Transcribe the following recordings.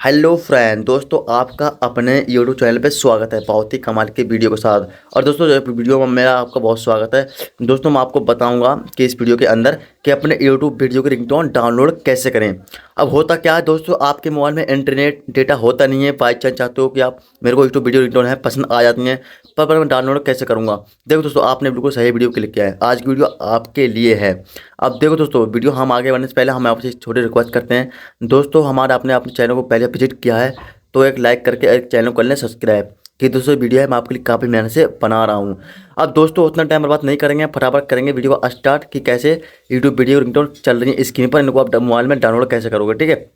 Hello friend दोस्तों, आपका अपने यूट्यूब चैनल पे स्वागत है बहुत ही कमाल की वीडियो के साथ। और दोस्तों जो वीडियो में मेरा आपका बहुत स्वागत है। दोस्तों मैं आपको बताऊंगा कि इस वीडियो के अंदर कि अपने यूट्यूब वीडियो की रिंगटोन डाउनलोड कैसे करें। अब होता क्या है दोस्तों, आपके मोबाइल में इंटरनेट डेटा होता नहीं है, बाई चांस चाहते हो कि आप मेरे को यूट्यूब वीडियो रिंगटोन है पसंद आ जाती हैं, पर मैं डाउनलोड कैसे करूँगा। देखो दोस्तों, आपने बिल्कुल सही वीडियो क्लिक किया है, आज की वीडियो आपके लिए है। अब देखो दोस्तों, वीडियो हम आगे बढ़ने से पहले हम आपसे एक छोटी रिक्वेस्ट करते हैं। दोस्तों हमारा आपने अपने चैनल को पहले विजिट किया है तो एक लाइक करके एक चैनल को कर लें सब्सक्राइब, कि दोस्तों वीडियो है मैं आपके लिए काफ़ी मेहनत से बना रहा हूँ। अब दोस्तों उतना टाइम बर्बाद नहीं करेंगे, फटाफट करेंगे वीडियो को स्टार्ट कि कैसे यूट्यूब वीडियो रिंगटोन चल रही है स्क्रीन पर, इनको आप मोबाइल में डाउनलोड कैसे करोगे, ठीक है,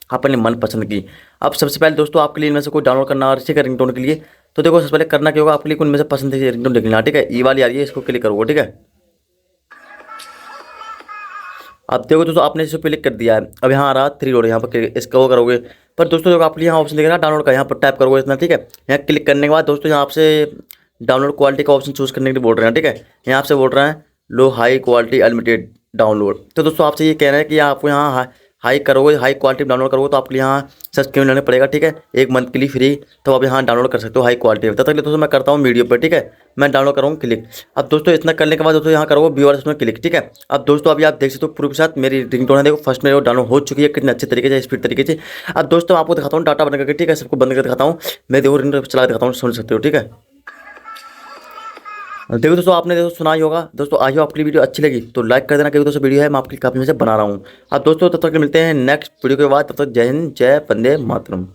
अपने मन पसंद की। अब सबसे पहले दोस्तों आपके लिए इनमें से कोई डाउनलोड करना आ रही है रिंगटोन के लिए, तो देखो सबसे पहले करना क्या होगा, आपके लिए कोई इनमें से पसंद है रिंगटोन देख लेना, ठीक है। ई वाली आ रही है, इसको क्लिक करोगे, ठीक है। अब देखो दोस्तों आपने इसे क्लिक कर दिया है, अब यहाँ आ रहा 3 डॉट, यहाँ पर इसका वो करोगे। पर दोस्तों देखो आपके लिए यहाँ ऑप्शन दिख रहा है डाउनलोड का, यहाँ पर टाइप करोगे इतना, ठीक है। यहाँ क्लिक करने के बाद दोस्तों यहाँ आपसे डाउनलोड क्वालिटी का ऑप्शन चूज करने के लिए बोल रहे हैं, ठीक है। यहाँ आपसे बोल रहे हैं लो हाई क्वालिटी अनलिमिटेड डाउनलोड। तो दोस्तों आपसे ये कह रहे हैं कि आपको यहाँ हाई करोगे, हाई क्वालिटी डाउनलोड करोगे तो आपके लिए यहाँ सब्सक्रिप्शन लेना पड़ेगा, ठीक है, 1 मंथ के लिए फ्री। तो आप यहाँ डाउनलोड कर सकते हो हाई क्वालिटी। तब तक दोस्तों मैं करता हूँ वीडियो पर, ठीक है, मैं डाउनलोड करूँगा क्लिक। अब दोस्तों इतना करने के बाद दोस्तों यहाँ करोगे व्यूअर्स में क्लिक, ठीक है। अब दोस्तों अभी आप देख सकते हो प्रूफ के साथ मेरी रिंगटोन है, देखो फर्स्ट में वो डाउनलोड हो चुकी है कितने अच्छे तरीके से, स्पीड तरीके से। अब दोस्तों आपको दिखाता हूँ डाटा बंद करके, ठीक है, सबको बंद करके दिखाता हूँ। मैं देखो रिंगटोन चला के दिखाता हूँ, सुन सकते हो, ठीक है। देखो दोस्तों आपने देखो सुना ही होगा। दोस्तों आज आपकी वीडियो अच्छी लगी तो लाइक कर देना, क्योंकि दोस्तों वीडियो है मैं आपके लिए काफ़ी में से बना रहा हूँ। अब दोस्तों तब तक मिलते हैं नेक्स्ट वीडियो के बाद, तब तक जय हिंद, जय वंदे मातरम।